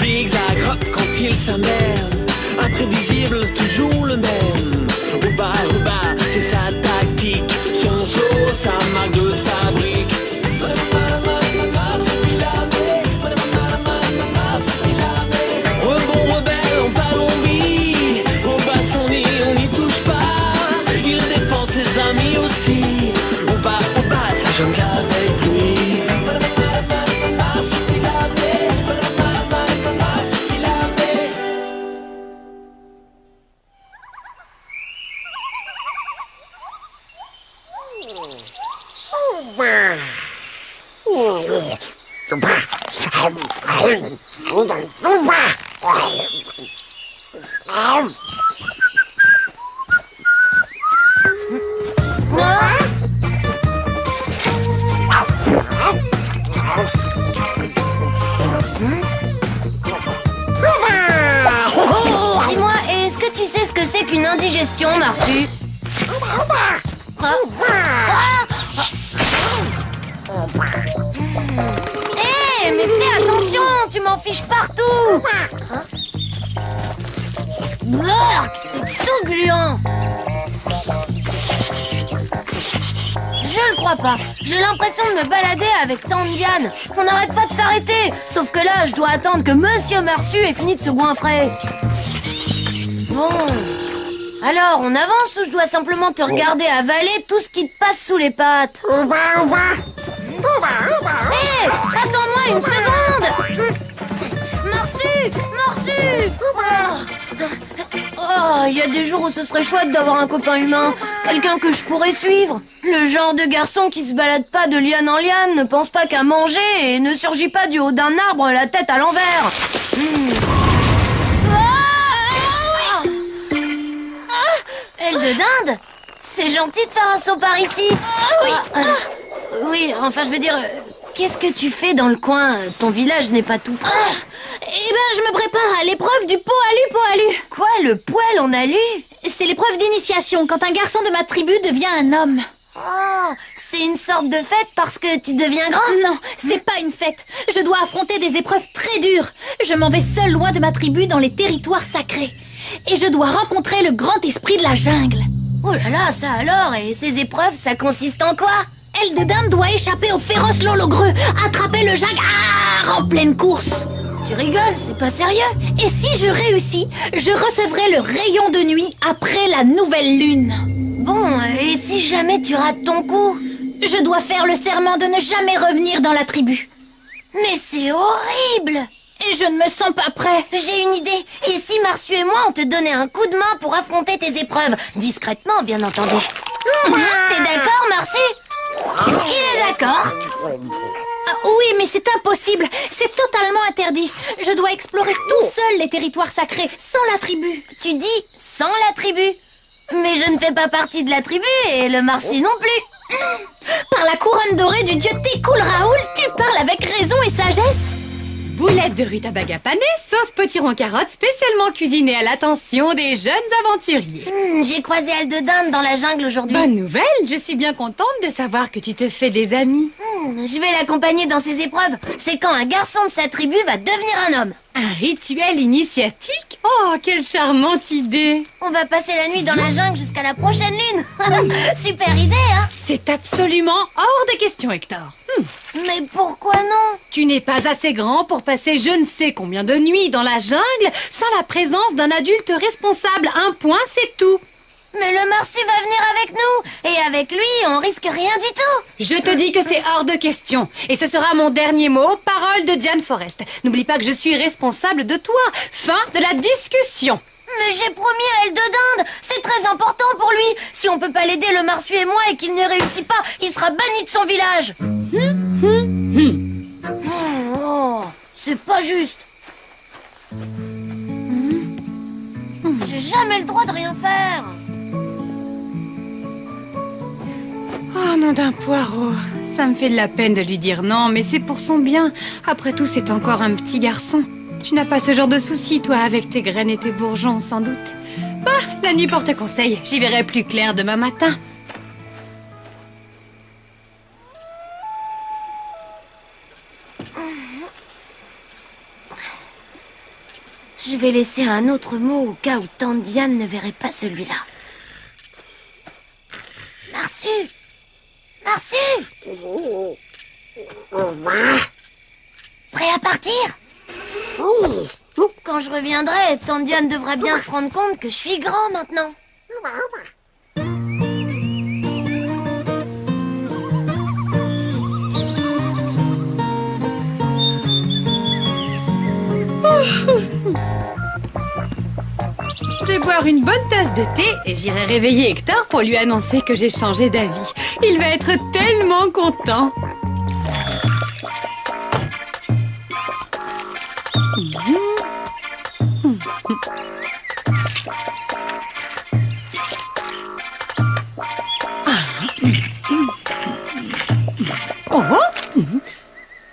zigzag, hop quand il s'amène. Imprévisible, toujours le même. Au bas, c'est sa tactique. Son zoo, sa marque de fabrique. Rebond rebelle en Colombie. Au bas son nid, on n'y touche pas. Il défend ses amis aussi. Au bas, ça jongle avec lui. Dis-moi, est-ce que tu sais ce que c'est qu'une indigestion, Marsu? Hé, mais fais attention, tu m'en fiches partout. Burk, c'est tout gluant. Je le crois pas. J'ai l'impression de me balader avec tant de Diane. On n'arrête pas de s'arrêter. Sauf que là, je dois attendre que Monsieur Marsu ait fini de se goinfrer. Bon. Alors, on avance ou je dois simplement te regarder avaler tout ce qui te passe sous les pattes? Hé, attends-moi une seconde. Marsu. Oh, il y a des jours où ce serait chouette d'avoir un copain humain. Quelqu'un que je pourrais suivre. Le genre de garçon qui se balade pas de liane en liane, ne pense pas qu'à manger et ne surgit pas du haut d'un arbre la tête à l'envers. Aile de dinde? C'est gentil de faire un saut par ici. Oui, enfin je veux dire, qu'est-ce que tu fais dans le coin? Ton village n'est pas tout près. Eh ben, je me prépare à l'épreuve du poilu. Quoi, le poil en alu? C'est l'épreuve d'initiation, quand un garçon de ma tribu devient un homme. Oh, c'est une sorte de fête parce que tu deviens grand? Non, c'est pas une fête. Je dois affronter des épreuves très dures. Je m'en vais seul loin de ma tribu dans les territoires sacrés. Et je dois rencontrer le grand esprit de la jungle. Oh là là, ça alors? Et ces épreuves, ça consiste en quoi? Aile de dinde doit échapper au féroce lologreux, attraper le jaguar en pleine course. Tu rigoles, c'est pas sérieux? Et si je réussis, je recevrai le rayon de nuit après la nouvelle lune. Bon, et si jamais tu rates ton coup? Je dois faire le serment de ne jamais revenir dans la tribu. Mais c'est horrible! Et je ne me sens pas prêt. J'ai une idée. Et si Marsu et moi, on te donnait un coup de main pour affronter tes épreuves? Discrètement, bien entendu. T'es d'accord, Marsu? Il est d'accord. Ah, oui, mais c'est impossible. C'est totalement interdit. Je dois explorer tout seul les territoires sacrés, sans la tribu. Tu dis sans la tribu? Mais je ne fais pas partie de la tribu et le Marsu non plus. Par la couronne dorée du dieu Tekul Raoul, tu parles avec raison et sagesse. Boulettes de rutabaga pané, sauce potiron carotte spécialement cuisinée à l'attention des jeunes aventuriers. J'ai croisé Aile de dinde dans la jungle aujourd'hui. Bonne nouvelle, je suis bien contente de savoir que tu te fais des amis. Je vais l'accompagner dans ses épreuves. C'est quand un garçon de sa tribu va devenir un homme. Un rituel initiatique? Oh, quelle charmante idée! On va passer la nuit dans la jungle jusqu'à la prochaine lune. Super idée, hein? C'est absolument hors de question, Hector. Mais pourquoi non? Tu n'es pas assez grand pour passer je ne sais combien de nuits dans la jungle sans la présence d'un adulte responsable. Un point, c'est tout. Mais le Marsu va venir avec nous. Et avec lui, on risque rien du tout. Je te dis que c'est hors de question. Et ce sera mon dernier mot, parole de Diane Forest. N'oublie pas que je suis responsable de toi. Fin de la discussion. Mais j'ai promis à Aile de dinde. C'est très important pour lui. Si on peut pas l'aider, le Marsu et moi, et qu'il ne réussit pas, il sera banni de son village. Oh, c'est pas juste. J'ai jamais le droit de rien faire. Oh, nom d'un poireau. Ça me fait de la peine de lui dire non, mais c'est pour son bien. Après tout, c'est encore un petit garçon. Tu n'as pas ce genre de soucis, toi, avec tes graines et tes bourgeons, sans doute. Bah, la nuit porte conseil. J'y verrai plus clair demain matin. Je vais laisser un autre mot au cas où Tante Diane ne verrait pas celui-là. Marsu! Marsu! Prêt à partir? Oui. Quand je reviendrai, Tante Diane devra bien se rendre compte que je suis grand maintenant. Je vais boire une bonne tasse de thé et j'irai réveiller Hector pour lui annoncer que j'ai changé d'avis. Il va être tellement content. Oh!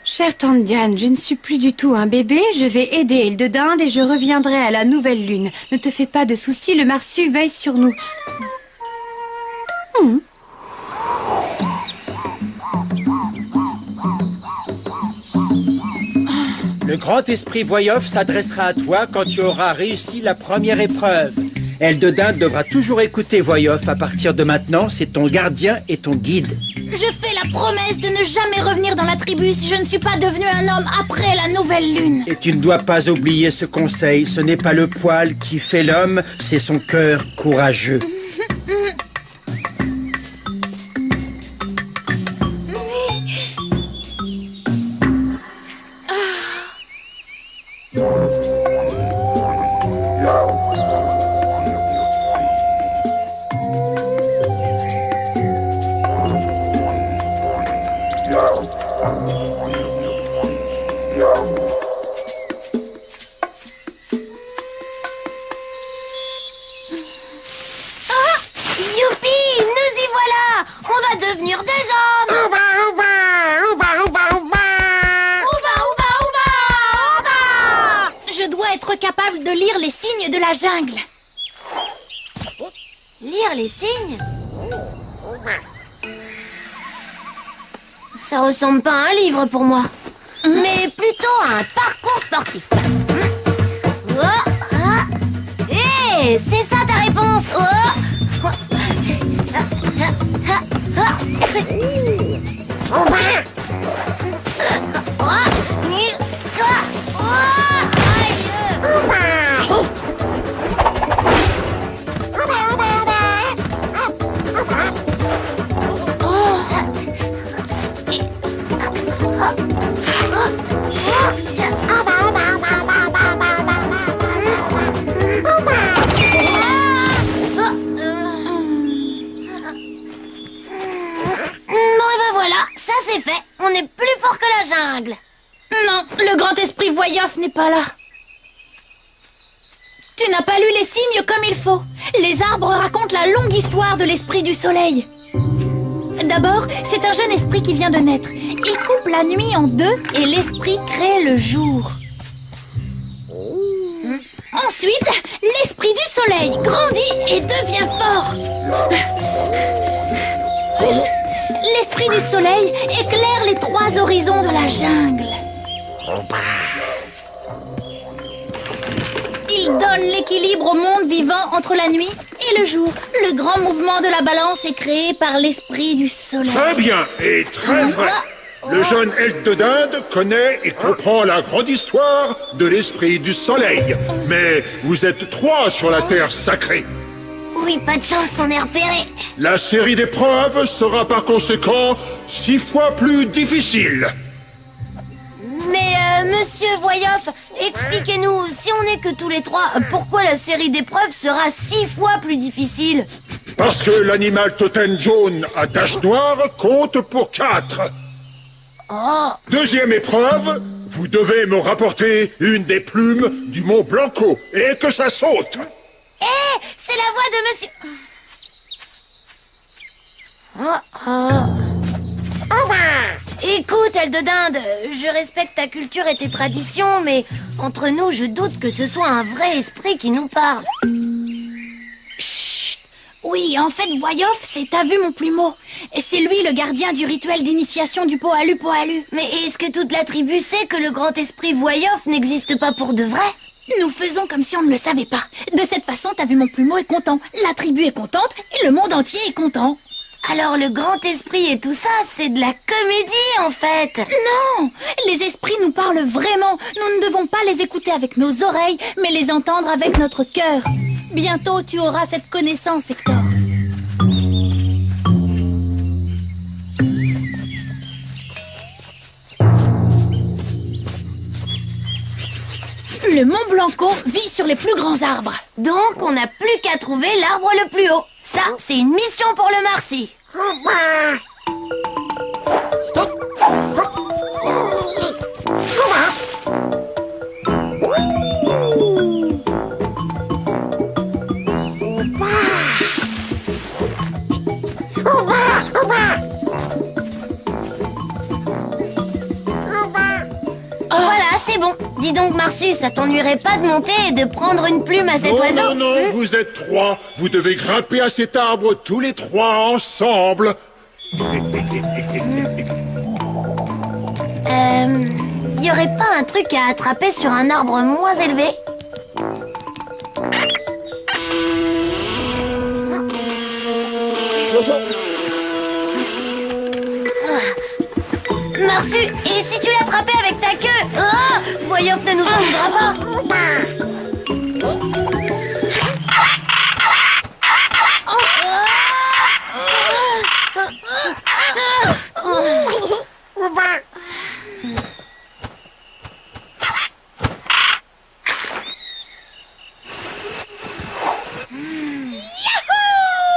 Chère Tante Diane, je ne suis plus du tout un bébé, je vais aider Hildedinde et je reviendrai à la nouvelle lune. Ne te fais pas de soucis, le Marsu veille sur nous. Le grand esprit Voyoff s'adressera à toi quand tu auras réussi la première épreuve. Hildedinde devra toujours écouter Voyoff à partir de maintenant, c'est ton gardien et ton guide. Je fais la promesse de ne jamais revenir dans la tribu si je ne suis pas devenu un homme après la nouvelle lune. Et tu ne dois pas oublier ce conseil, ce n'est pas le poil qui fait l'homme, c'est son cœur courageux. Youpi! Nous y voilà! On va devenir des hommes! Ouba, ouba! Ouba, ouba, ouba! Ouba, ouba, ouba! Ouba! Je dois être capable de lire les signes de la jungle. Lire les signes? Ça ressemble pas à un livre pour moi, mais plutôt à un parcours sportif. Oh, ah. Hé, c'est ça ta réponse! Oh. On est plus fort que la jungle. Non, le grand esprit Voyoff n'est pas là. Tu n'as pas lu les signes comme il faut. Les arbres racontent la longue histoire de l'esprit du soleil. D'abord, c'est un jeune esprit qui vient de naître. Il coupe la nuit en deux et l'esprit crée le jour. Ensuite, l'esprit du soleil grandit et devient fort. L'esprit du soleil éclaire les trois horizons de la jungle. Il donne l'équilibre au monde vivant entre la nuit et le jour. Le grand mouvement de la balance est créé par l'esprit du soleil. Très bien et très vrai. Le jeune Hildedinde connaît et comprend la grande histoire de l'esprit du soleil. Mais vous êtes trois sur la terre sacrée. Oui, pas de chance, on est repéré. La série d'épreuves sera par conséquent 6 fois plus difficile. Mais, monsieur Voyoff, expliquez-nous, si on n'est que tous les trois, pourquoi la série d'épreuves sera 6 fois plus difficile? Parce que l'animal totem jaune à tache noire compte pour 4. Oh. Deuxième épreuve, vous devez me rapporter une des plumes du mont Blanco et que ça saute. Hé, c'est la voix de monsieur... Écoute, Hildedinde, je respecte ta culture et tes traditions, mais entre nous, je doute que ce soit un vrai esprit qui nous parle. Chut. Oui, en fait, Voyoff, c'est t'as vu mon plumeau. Et c'est lui le gardien du rituel d'initiation du Poalu Poalu. Mais est-ce que toute la tribu sait que le grand esprit Voyoff n'existe pas pour de vrai? Nous faisons comme si on ne le savait pas. De cette façon, t'as vu, mon plumeau est content, la tribu est contente et le monde entier est content. Alors le grand esprit et tout ça, c'est de la comédie en fait. Non, les esprits nous parlent vraiment. Nous ne devons pas les écouter avec nos oreilles, mais les entendre avec notre cœur. Bientôt, tu auras cette connaissance, Hector. Le Mont Blanco vit sur les plus grands arbres. Donc on n'a plus qu'à trouver l'arbre le plus haut. Ça, c'est une mission pour le Marcy. Voilà, c'est bon. Dis donc, Marcy, ça t'ennuierait pas de monter et de prendre une plume à cet oiseau? Non, vous êtes 3. Vous devez grimper à cet arbre tous les 3 ensemble. Y aurait pas un truc à attraper sur un arbre moins élevé? Marsu, et si tu l'attrapais avec ta queue? Oh, Voyoff ne nous en voudra pas.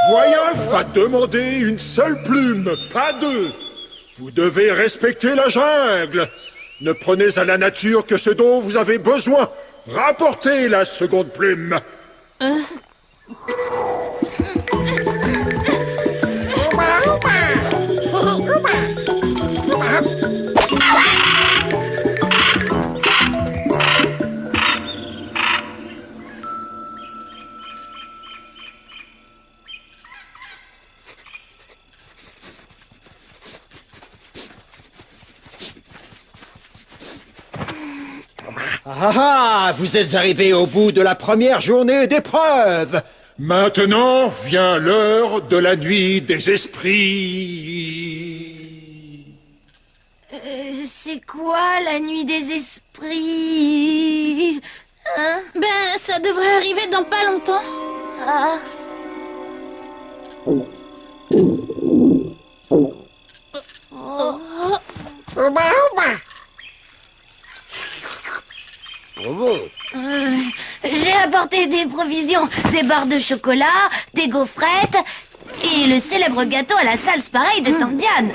Voyoff va demander une seule plume, pas 2. Vous devez respecter la jungle. Ne prenez à la nature que ce dont vous avez besoin. Rapportez la seconde plume. Ah, vous êtes arrivés au bout de la première journée d'épreuve. Maintenant vient l'heure de la nuit des esprits. C'est quoi la nuit des esprits? Hein? Ben, ça devrait arriver dans pas longtemps. Ah. J'ai apporté des provisions, des barres de chocolat, des gaufrettes et le célèbre gâteau à la salse pareil de Tante Diane.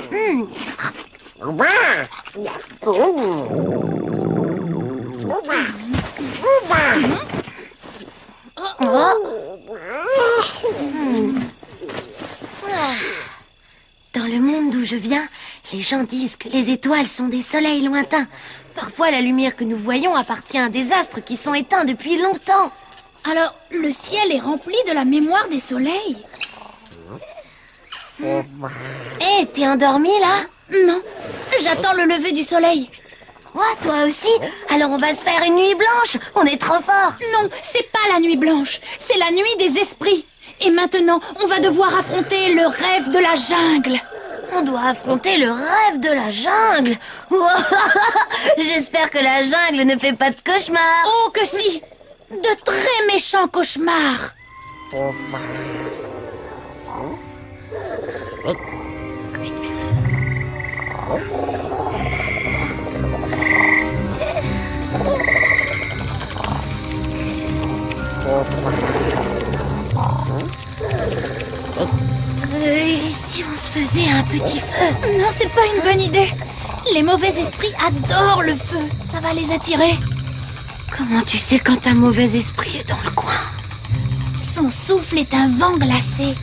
Dans le monde d'où je viens, les gens disent que les étoiles sont des soleils lointains. Parfois, la lumière que nous voyons appartient à des astres qui sont éteints depuis longtemps. Alors, le ciel est rempli de la mémoire des soleils. Hé, t'es endormi là? Non, j'attends le lever du soleil. Quoi, toi aussi? Alors on va se faire une nuit blanche? On est trop fort. Non, c'est pas la nuit blanche, c'est la nuit des esprits. Et maintenant, on va devoir affronter le rêve de la jungle. On doit affronter le rêve de la jungle. J'espère que la jungle ne fait pas de cauchemars. Oh que si! De très méchants cauchemars. Et si on se faisait un petit feu? Non, c'est pas une bonne idée. Les mauvais esprits adorent le feu. Ça va les attirer. Comment tu sais quand un mauvais esprit est dans le coin? Son souffle est un vent glacé.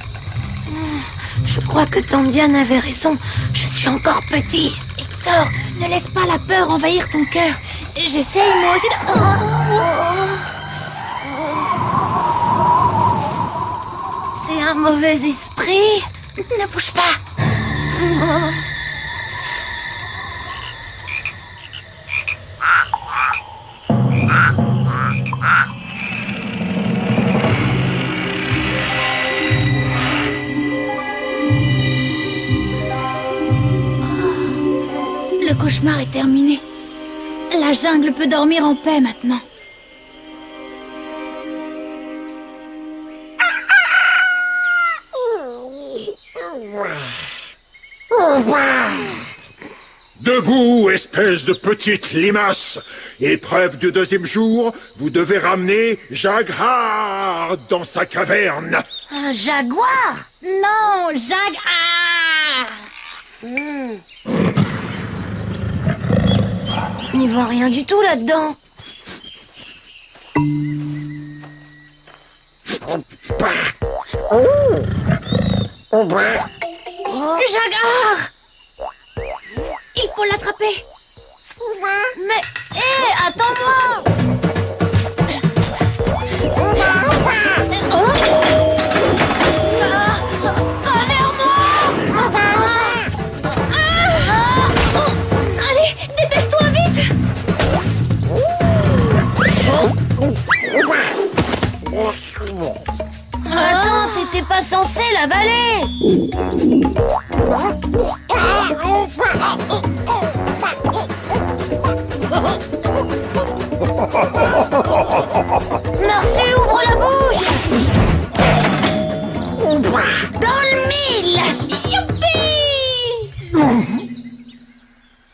Je crois que Tante Diane avait raison. Je suis encore petit. Hector, ne laisse pas la peur envahir ton cœur. J'essaye moi aussi de... C'est un mauvais esprit. Ne bouge pas. cauchemar est terminé. La jungle peut dormir en paix maintenant. Debout, espèce de petite limace! Épreuve du deuxième jour, vous devez ramener Jaguar dans sa caverne. Un jaguar? Non, Jaguar! On n'y voit rien du tout là-dedans. Jaguar! Il faut l'attraper. Mais, hé, attends-moi! Pas vers moi! Allez, dépêche-toi vite! Attends, t'étais pas censé l'avaler! Merci, ouvre la bouche! Dans le mille! Youpi!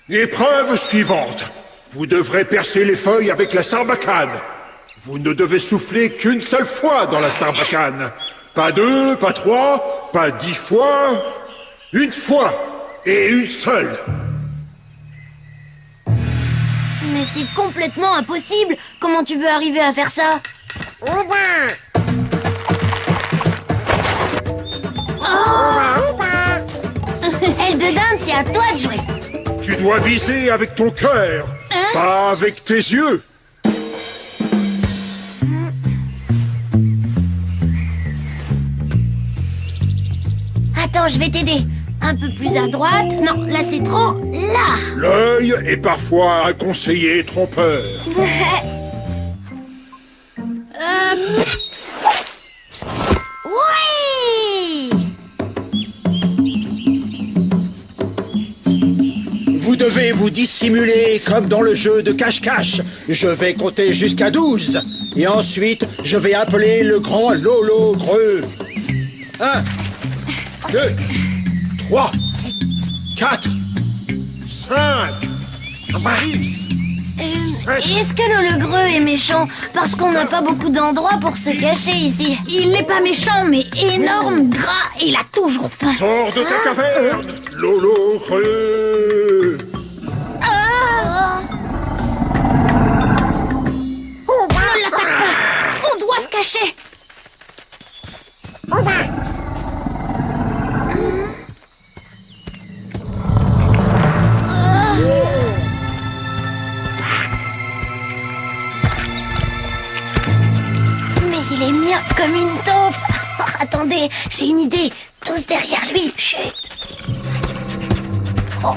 Épreuve suivante. Vous devrez percer les feuilles avec la sarbacane. Vous ne devez souffler qu'une seule fois dans la sarbacane. Pas 2, pas 3, pas 10 fois. Une fois et une seule. Mais c'est complètement impossible! Comment tu veux arriver à faire ça? Elle de dinde, c'est à toi de jouer! Tu dois viser avec ton cœur, pas avec tes yeux. Attends, je vais t'aider. Un peu plus à droite. Non, là c'est trop. Là! L'œil est parfois un conseiller trompeur. Oui! Vous devez vous dissimuler comme dans le jeu de cache-cache. Je vais compter jusqu'à 12. Et ensuite, je vais appeler le grand Lolo Greux. 1, 2, 3, 4, 5, 6. Est-ce que le Greux est méchant? Parce qu'on n'a pas beaucoup d'endroits pour se cacher ici. Il n'est pas méchant, mais énorme, gras, et il a toujours faim. Sors de ta caverne, Lolo Creux. Ne l'attaque pas! On doit se cacher! Mais il est mien comme une taupe. Attendez, j'ai une idée. Tous derrière lui. Chut. Oh.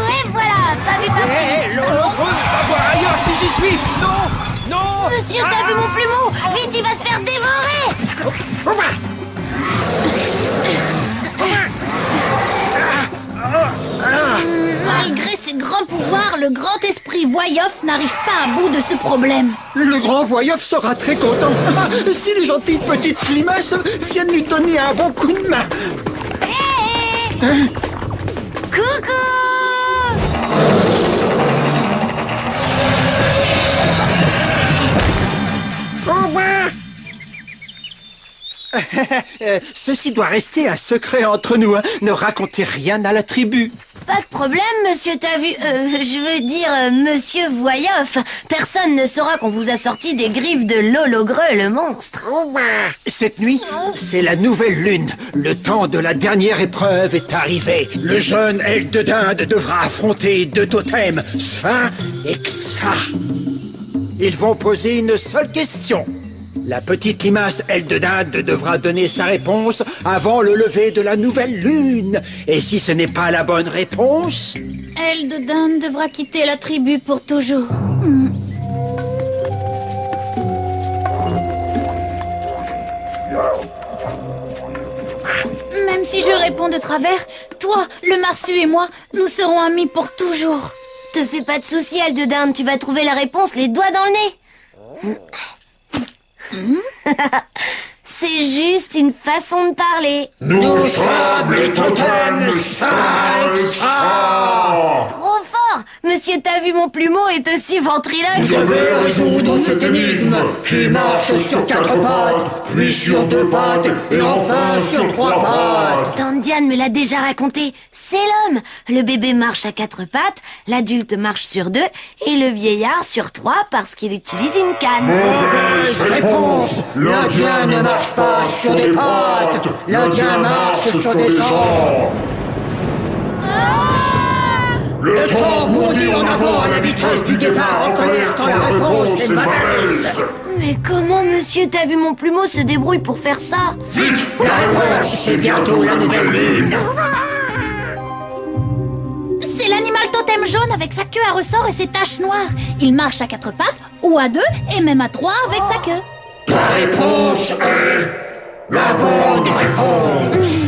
Et voilà, pas vu, pas vu. Hé, Lolo Greux, va voir ailleurs si j'y suis. Non, non. Monsieur, t'as vu mon plumeau? Vite, il va se faire dévorer. Malgré ses grands pouvoirs, le grand esprit Voyoff n'arrive pas à bout de ce problème. Le grand Voyoff sera très content. Si les gentilles petites limaces viennent lui donner un bon coup de main. Coucou! Ceci doit rester un secret entre nous. Hein. Ne racontez rien à la tribu. Pas de problème, monsieur Tavu. Je veux dire, monsieur Voyoff. Personne ne saura qu'on vous a sorti des griffes de Lologreux, le monstre. Cette nuit, c'est la nouvelle lune. Le temps de la dernière épreuve est arrivé. Le jeune aigle de dinde devra affronter deux totems, Sphin et Xa. Ils vont poser une seule question. La petite limace aile de dinde devra donner sa réponse avant le lever de la nouvelle lune. Et si ce n'est pas la bonne réponse... Aile de dinde devra quitter la tribu pour toujours. Même si je réponds de travers, toi, le marsu et moi, nous serons amis pour toujours. Te fais pas de soucis, aile de dinde, tu vas trouver la réponse les doigts dans le nez. C'est juste une façon de parler. Nous sommes les totems 500. Trop fort! Monsieur T'as vu mon plumeau est aussi ventriloque. Vous devez résoudre cette énigme qui marche sur 4 pattes, puis sur 2 pattes et enfin sur 3 pattes. Tante Diane me l'a déjà raconté. C'est l'homme. Le bébé marche à 4 pattes, l'adulte marche sur 2 et le vieillard sur 3 parce qu'il utilise une canne. Mauvaise réponse. L'Indien ne marche pas sur des pattes. L'Indien marche sur des jambes. Le temps bondit en avant à la vitesse du départ en colère quand la réponse est mauvaise. Mais comment Monsieur T'as vu mon plumeau se débrouille pour faire ça? Vite, la réponse, c'est bientôt la nouvelle lune. C'est l'animal totem jaune avec sa queue à ressort et ses taches noires. Il marche à 4 pattes, ou à 2, et même à 3 avec sa queue. La réponse est la bonne réponse.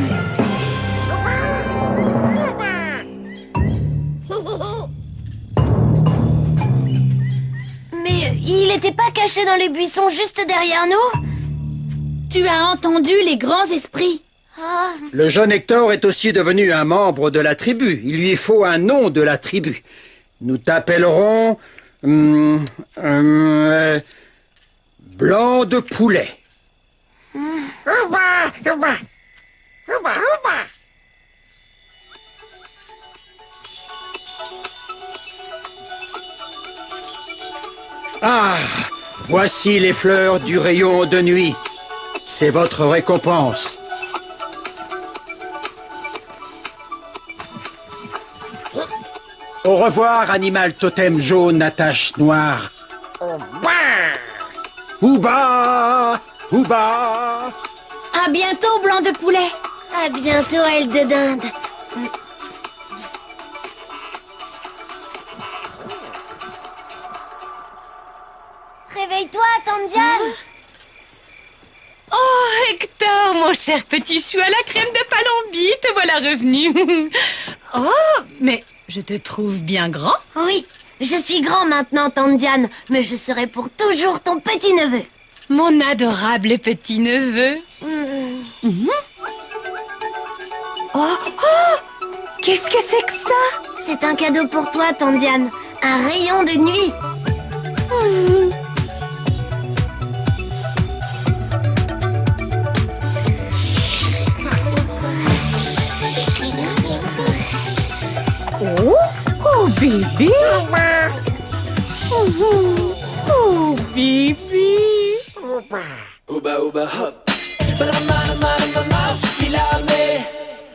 Mais il était pas caché dans les buissons juste derrière nous? Tu as entendu les grands esprits. Le jeune Hector est aussi devenu un membre de la tribu. Il lui faut un nom de la tribu. Nous t'appellerons... Blanc de poulet. Ah, voici les fleurs du rayon de nuit. C'est votre récompense. Au revoir, animal totem jaune à taches noires. Ouba! Ouba! À bientôt, blanc de poulet. À bientôt, aile de dinde. Réveille-toi, tante Diane. Oh, Hector, mon cher petit chou à la crème de Palombi, te voilà revenu. Oh, mais je te trouve bien grand. Oui, je suis grand maintenant, tante Diane, mais je serai pour toujours ton petit-neveu. Mon adorable petit-neveu. Oh, qu'est-ce que c'est que ça? C'est un cadeau pour toi, tante Diane. Un rayon de nuit. Oh, bébé. Oh, bébé. Oba oba hop. Ba-da-ba-da-ba-da.